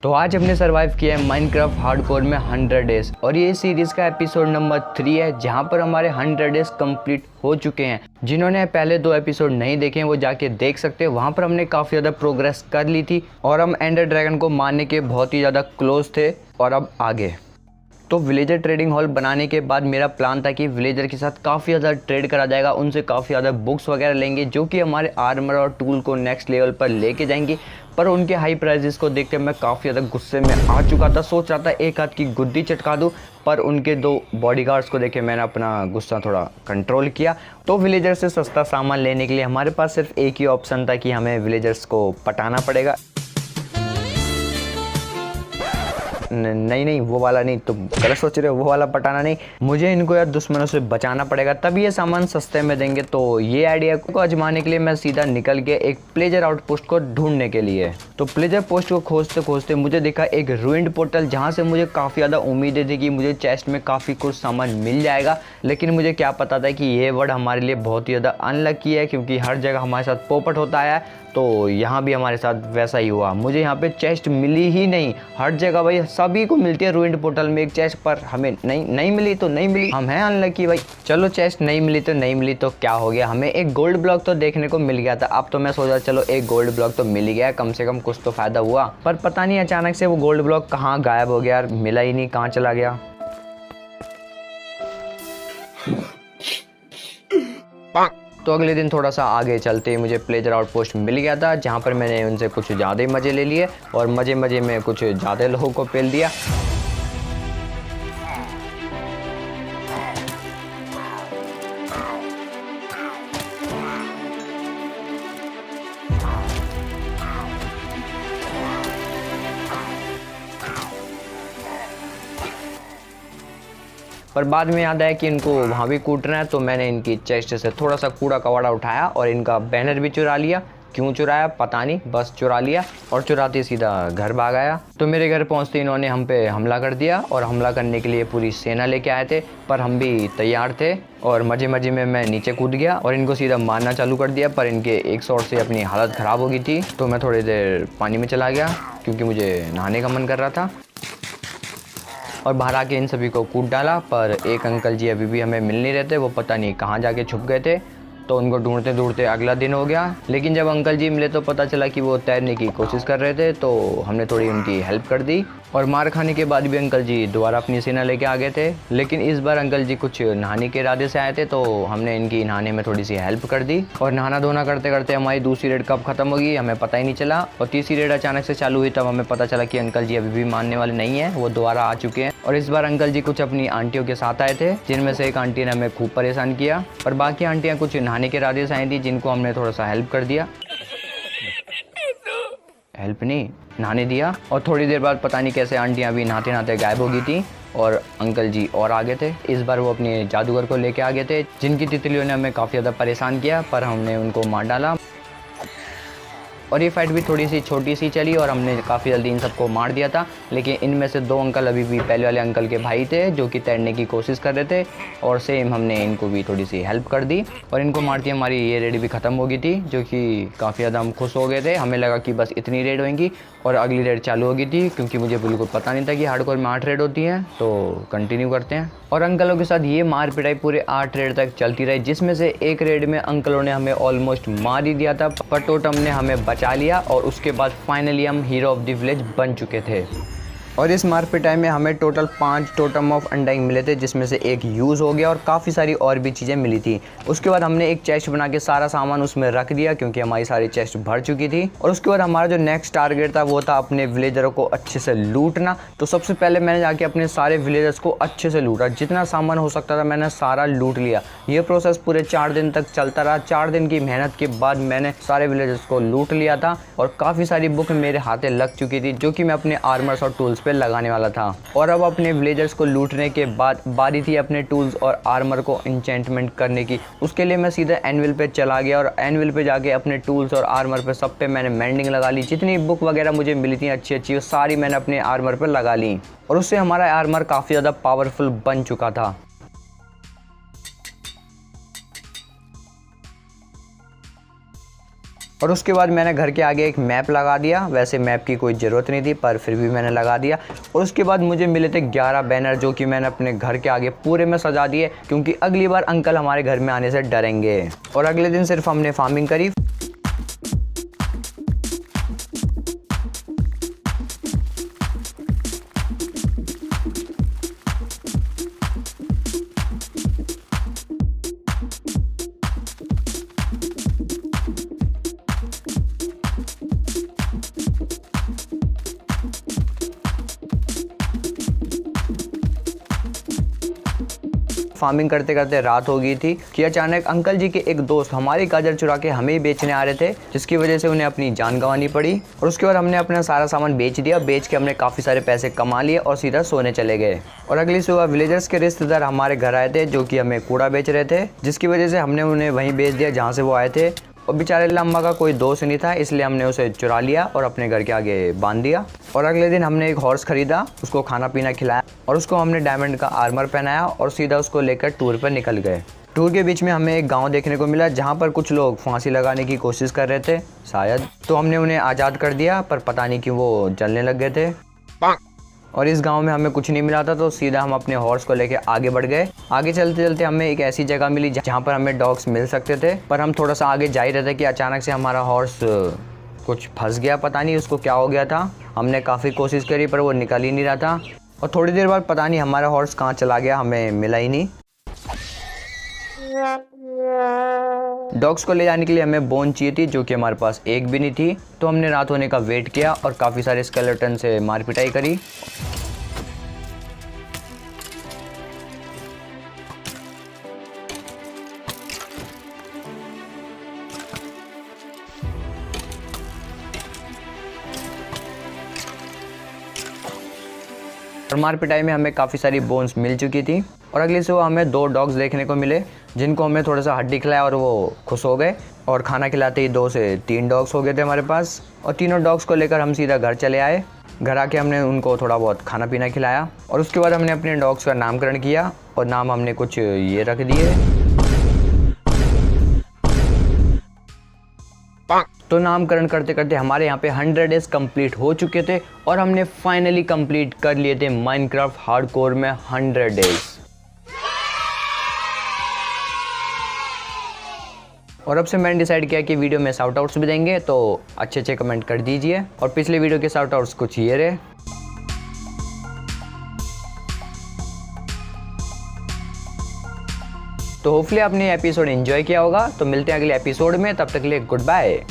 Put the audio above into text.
तो आज हमने सरवाइव किया है माइनक्राफ्ट हार्डकोर में 100 डेज और ये सीरीज का एपिसोड नंबर 3 है जहां पर हमारे 100 डेज कंप्लीट हो चुके हैं। जिन्होंने पहले 2 एपिसोड नहीं देखे हैं वो जाके देख सकते हैं। वहां पर हमने काफ़ी ज़्यादा प्रोग्रेस कर ली थी और हम एंडर ड्रैगन को मारने के बहुत ही ज़्यादा क्लोज थे। और अब आगे तो विलेजर ट्रेडिंग हॉल बनाने के बाद मेरा प्लान था कि विलेजर के साथ काफ़ी ज़्यादा ट्रेड करा जाएगा, उनसे काफ़ी ज़्यादा बुक्स वगैरह लेंगे जो कि हमारे आर्मर और टूल को नेक्स्ट लेवल पर लेके जाएंगे। पर उनके हाई प्राइजेस को देख के मैं काफ़ी ज़्यादा गुस्से में आ चुका था। सोच रहा था एक हाथ की गुद्दी चटका दूं, पर उनके 2 बॉडीगार्ड्स को देख के मैंने अपना गुस्सा थोड़ा कंट्रोल किया। तो विलेजर से सस्ता सामान लेने के लिए हमारे पास सिर्फ एक ही ऑप्शन था कि हमें विलेजर्स को पटाना पड़ेगा। नहीं वो वाला नहीं, तुम गलत सोच रहे हो, वो वाला पटाना नहीं। मुझे इनको यार दुश्मनों से बचाना पड़ेगा तभी ये सामान सस्ते में देंगे। तो ये आइडिया को आजमाने के लिए मैं सीधा निकल गया एक प्लेजर आउटपोस्ट को ढूंढने के लिए। तो प्लेजर पोस्ट को खोजते खोजते मुझे दिखा एक रूइंड पोर्टल जहाँ से मुझे काफ़ी ज़्यादा उम्मीदें थी कि मुझे चेस्ट में काफ़ी कुछ सामान मिल जाएगा। लेकिन मुझे क्या पता था कि ये वर्ड हमारे लिए बहुत ही ज़्यादा अनलकी है, क्योंकि हर जगह हमारे साथ पोपट होता है। तो यहाँ भी हमारे साथ वैसा ही हुआ, मुझे यहाँ पे चेस्ट मिली ही नहीं। हर जगह भाई सभी को मिलती है रूइंड पोर्टल में एक चेस्ट, पर हमें नहीं मिली तो नहीं मिली, हम हैं अनलकी भाई। चलो चेस्ट नहीं मिली तो नहीं मिली तो क्या हो गया, हमें एक गोल्ड ब्लॉक तो देखने को मिल गया था। अब तो मैं सोचा चलो एक गोल्ड ब्लॉक तो मिल गया, कम से कम कुछ तो फायदा हुआ। पर पता नहीं अचानक से वो गोल्ड ब्लॉक कहाँ गायब हो गया, मिला ही नहीं, कहाँ चला गया। तो अगले दिन थोड़ा सा आगे चलते ही मुझे प्लेजर आउटपोस्ट मिल गया था, जहाँ पर मैंने उनसे कुछ ज़्यादा ही मज़े ले लिए और मज़े में कुछ ज़्यादा लोगों को पेल दिया। पर बाद में याद आया कि इनको वहाँ भी कूटना है, तो मैंने इनकी चेस्ट से थोड़ा सा कूड़ा कवाड़ा उठाया और इनका बैनर भी चुरा लिया। क्यों चुराया पता नहीं, बस चुरा लिया और चुराते सीधा घर भाग आया। तो मेरे घर पहुँचते इन्होंने हम पे हमला कर दिया और हमला करने के लिए पूरी सेना लेके आए थे। पर हम भी तैयार थे और मज़े में मैं नीचे कूद गया और इनको सीधा मारना चालू कर दिया। पर इनके एक शॉट से अपनी हालत ख़राब हो गई थी, तो मैं थोड़ी देर पानी में चला गया क्योंकि मुझे नहाने का मन कर रहा था। और बाहर आके इन सभी को कूद डाला। पर एक अंकल जी अभी भी हमें मिल नहीं रहे थे, वो पता नहीं कहाँ जाके छुप गए थे। तो उनको ढूंढते ढूंढते अगला दिन हो गया। लेकिन जब अंकल जी मिले तो पता चला कि वो तैरने की कोशिश कर रहे थे, तो हमने थोड़ी उनकी हेल्प कर दी। और मार खाने के बाद भी अंकल जी दोबारा अपनी सेना लेके आ गए थे। लेकिन इस बार अंकल जी कुछ नहाने के इरादे से आए थे, तो हमने इनकी नहाने में थोड़ी सी हेल्प कर दी। और नहाना धोना करते करते हमारी दूसरी रेड कब खत्म होगी हमें पता ही नहीं चला। और तीसरी रेड अचानक से चालू हुई, तब हमें पता चला कि अंकल जी अभी भी मानने वाले नहीं हैं, वो दोबारा आ चुके हैं। और इस बार अंकल जी कुछ अपनी आंटियों के साथ आए थे, जिनमें से एक आंटी ने हमें खूब परेशान किया। और बाकी आंटियाँ कुछ नहाने के इरादे से आई थी, जिनको हमने थोड़ा सा हेल्प कर दिया, हेल्प नहीं नहाने दिया। और थोड़ी देर बाद पता नहीं कैसे आंटियाँ भी नहाते नहाते गायब हो गई थी और अंकल जी और आगे थे। इस बार वो अपने जादूगर को लेके आ गए थे, जिनकी तितलियों ने हमें काफ़ी ज़्यादा परेशान किया, पर हमने उनको मार डाला। और ये फाइट भी थोड़ी सी छोटी सी चली और हमने काफ़ी जल्दी इन सबको मार दिया था। लेकिन इनमें से 2 अंकल अभी भी पहले वाले अंकल के भाई थे, जो कि तैरने की कोशिश कर रहे थे। और सेम हमने इनको भी थोड़ी सी हेल्प कर दी और इनको मारती हमारी ये रेड भी ख़त्म हो गई थी, जो कि काफ़ी ज़्यादा हम खुश हो गए थे। हमें लगा कि बस इतनी रेड होंगी और अगली रेड चालू हो गई थी, क्योंकि मुझे बिल्कुल पता नहीं था कि हार्डकोर में 8 रेड होती हैं। तो कंटिन्यू करते हैं। और अंकलों के साथ ये मार पिटाई पूरे 8 रेड तक चलती रही, जिसमें से एक रेड में अंकलों ने हमें ऑलमोस्ट मार ही दिया था, पर टोटम ने हमें बचा लिया। और उसके बाद फाइनली हम हीरो ऑफ द विलेज बन चुके थे। और इस मार पिटाई में हमें टोटल 5 टोटम ऑफ अनडाइंग मिले थे, जिसमें से एक यूज़ हो गया और काफ़ी सारी और भी चीज़ें मिली थी। उसके बाद हमने एक चेस्ट बना के सारा सामान उसमें रख दिया, क्योंकि हमारी सारी चेस्ट भर चुकी थी। और उसके बाद हमारा जो नेक्स्ट टारगेट था वो था अपने विलेजरों को अच्छे से लूटना। तो सबसे पहले मैंने जाके अपने सारे विलेजर्स को अच्छे से लूटा, जितना सामान हो सकता था मैंने सारा लूट लिया। ये प्रोसेस पूरे 4 दिन तक चलता रहा। 4 दिन की मेहनत के बाद मैंने सारे विलेजर्स को लूट लिया था और काफ़ी सारी बुक मेरे हाथे लग चुकी थी, जो कि मैं अपने आर्मर्स और टूल्स पे लगाने वाला था। और अब अपने विलेजर्स को लूटने के बाद बारी थी अपने टूल्स और आर्मर को एन्चेंटमेंट करने की। उसके लिए मैं सीधा एनविल पे चला गया और एनविल पे जाके अपने टूल्स और आर्मर पे सब पे मैंने मेंडिंग लगा ली। जितनी बुक वगैरह मुझे मिली थी अच्छी वो सारी मैंने अपने आर्मर पे लगा ली और उससे हमारा आर्मर काफ़ी ज़्यादा पावरफुल बन चुका था। और उसके बाद मैंने घर के आगे एक मैप लगा दिया। वैसे मैप की कोई ज़रूरत नहीं थी पर फिर भी मैंने लगा दिया। और उसके बाद मुझे मिले थे 11 बैनर जो कि मैंने अपने घर के आगे पूरे में सजा दिए, क्योंकि अगली बार अंकल हमारे घर में आने से डरेंगे। और अगले दिन सिर्फ हमने फार्मिंग करी। फार्मिंग करते करते रात हो गई थी कि अचानक अंकल जी के एक दोस्त हमारी गाजर चुरा के हमें ही बेचने आ रहे थे, जिसकी वजह से उन्हें अपनी जान गंवानी पड़ी। और उसके बाद हमने अपना सारा सामान बेच दिया। बेच के हमने काफ़ी सारे पैसे कमा लिए और सीधा सोने चले गए। और अगली सुबह विलेजर्स के रिश्तेदार हमारे घर आए थे जो कि हमें कूड़ा बेच रहे थे, जिसकी वजह से हमने उन्हें वहीं बेच दिया जहाँ से वो आए थे। और बेचारे लम्बा का कोई दोस्त नहीं था, इसलिए हमने उसे चुरा लिया और अपने घर के आगे बांध दिया। और अगले दिन हमने एक हॉर्स खरीदा, उसको खाना पीना खिलाया और उसको हमने डायमंड का आर्मर पहनाया और सीधा उसको लेकर टूर पर निकल गए। टूर के बीच में हमें एक गांव देखने को मिला जहां पर कुछ लोग फांसी लगाने की कोशिश कर रहे थे शायद, तो हमने उन्हें आज़ाद कर दिया, पर पता नहीं क्यों वो जलने लग गए थे। और इस गांव में हमें कुछ नहीं मिला था, तो सीधा हम अपने हॉर्स को लेके आगे बढ़ गए। आगे चलते चलते हमें एक ऐसी जगह मिली जहां पर हमें डॉग्स मिल सकते थे, पर हम थोड़ा सा आगे जा ही रहे थे कि अचानक से हमारा हॉर्स कुछ फंस गया। पता नहीं उसको क्या हो गया था। हमने काफ़ी कोशिश करी पर वो निकल ही नहीं रहा था। और थोड़ी देर बाद पता नहीं हमारा हॉर्स कहाँ चला गया, हमें मिला ही नहीं। डॉग्स को ले जाने के लिए हमें बोन चाहिए थी जो कि हमारे पास एक भी नहीं थी, तो हमने रात होने का वेट किया और काफ़ी सारे स्केलेटन से मार पिटाई करी। और मार पिटाई में हमें काफ़ी सारी बोन्स मिल चुकी थी। और अगली सुबह हमें 2 डॉग्स देखने को मिले जिनको हमने थोड़ा सा हड्डी खिलाया और वो खुश हो गए। और खाना खिलाते ही 2 से 3 डॉग्स हो गए थे हमारे पास। और तीनों डॉग्स को लेकर हम सीधा घर चले आए। घर आके हमने उनको थोड़ा बहुत खाना पीना खिलाया और उसके बाद हमने अपने डॉग्स का नामकरण किया और नाम हमने कुछ ये रख दिए। तो नामकरण करते करते हमारे यहाँ पे 100 डेज कंप्लीट हो चुके थे और हमने फाइनली कंप्लीट कर लिए थे माइनक्राफ्ट हार्डकोर में 100 डेज। और अब से मैंने डिसाइड किया कि वीडियो में शाउट आउट्स भी देंगे, तो अच्छे अच्छे कमेंट कर दीजिए। और पिछले वीडियो के शाउट आउट्स कुछ ये रहे। तो होपफुली आपने एपिसोड एंजॉय किया होगा। तो मिलते हैं अगले एपिसोड में, तब तक के लिए गुड बाय।